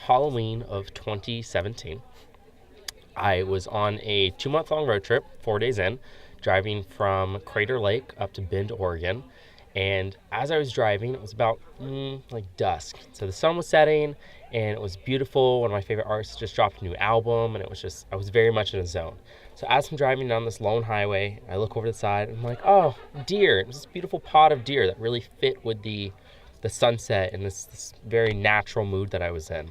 Halloween of 2017. I was on a 2-month-long road trip, 4 days in, driving from Crater Lake up to Bend, Oregon. And as I was driving, it was about like dusk. So the sun was setting and it was beautiful. One of my favorite artists just dropped a new album, and I was very much in a zone. So as I'm driving down this lone highway, I look over the side and I'm like, oh, deer. It was this beautiful pod of deer that really fit with the sunset and this very natural mood that I was in.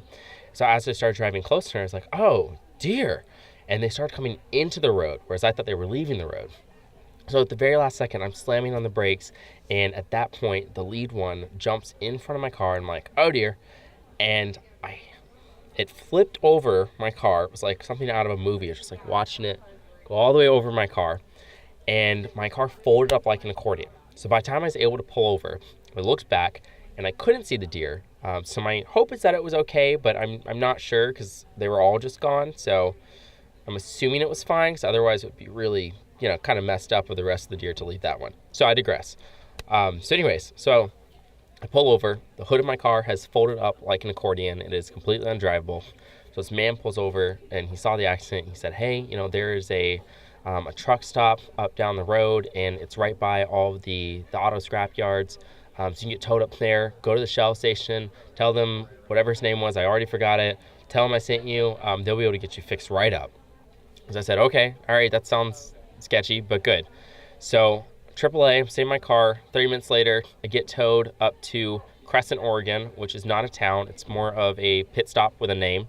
So as I started driving closer, I was like, oh, deer. And they started coming into the road, whereas I thought they were leaving the road. So at the very last second, I'm slamming on the brakes, and at that point, the lead one jumps in front of my car, and I'm like, oh dear. And it flipped over my car. It was like something out of a movie. I was just like watching it go all the way over my car, and my car folded up like an accordion. So by the time I was able to pull over, I looked back, and I couldn't see the deer. So my hope is that it was okay, but I'm not sure because they were all just gone. So I'm assuming it was fine, because otherwise it would be really, kind of messed up with the rest of the deer to leave that one. So I digress. So I pull over. The hood of my car has folded up like an accordion. It is completely undrivable. So this man pulls over, and he saw the accident. He said, hey, there is a truck stop up down the road, and it's right by all of the auto scrap yards. So you can get towed up there, go to the Shell station, tell them whatever his name was. I already forgot it. Tell them I sent you. They'll be able to get you fixed right up. So I said, okay, all right, that sounds sketchy, but good. So AAA, save my car. 30 minutes later, I get towed up to Crescent, Oregon, which is not a town. It's more of a pit stop with a name.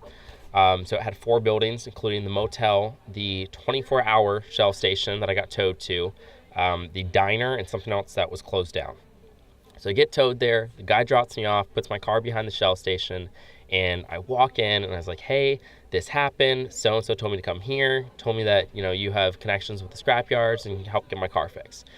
So it had 4 buildings, including the motel, the 24-hour Shell station that I got towed to, the diner, and something else that was closed down. So I get towed there. The guy drops me off, puts my car behind the Shell station, and I walk in, and I was like, hey, this happened. So-and-so told me to come here, told me that, you have connections with the scrap yards and can help get my car fixed.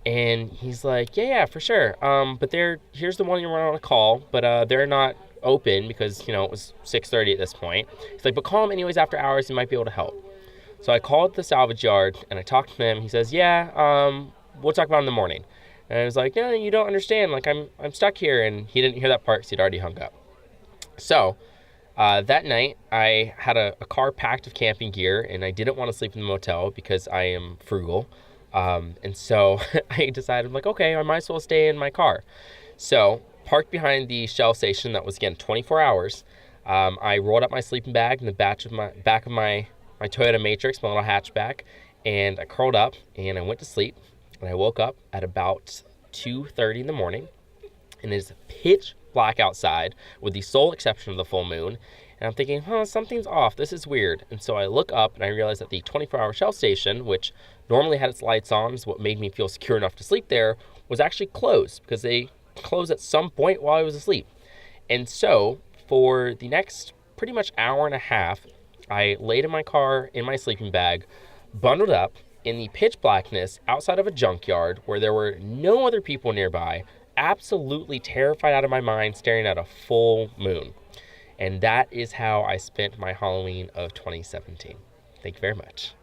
And he's like, yeah, for sure. But here's the one you want to call, but they're not open because, it was 6:30 at this point. He's like, but call them anyways after hours, you might be able to help. So I called the salvage yard, and I talked to them. He says, yeah, we'll talk about it in the morning. And I was like, no, you don't understand. Like, I'm stuck here. And he didn't hear that part because he'd already hung up. So that night, I had a car packed with camping gear, and I didn't want to sleep in the motel because I am frugal. And so I decided, I'm like, okay, I might as well stay in my car. So parked behind the Shell station that was, again, 24 hours. I rolled up my sleeping bag in the back of my Toyota Matrix, my little hatchback, and I curled up, and I went to sleep. And I woke up at about 2:30 in the morning, and it is pitch black outside with the sole exception of the full moon. And I'm thinking, something's off. This is weird. And so I look up, and I realize that the 24-hour Shell station, which normally had its lights on, is what made me feel secure enough to sleep there, was actually closed because they closed at some point while I was asleep. And so for the next pretty much hour and a half, I laid in my car in my sleeping bag, bundled up, in the pitch blackness outside of a junkyard where there were no other people nearby, absolutely terrified out of my mind, staring at a full moon. And that is how I spent my Halloween of 2017. Thank you very much.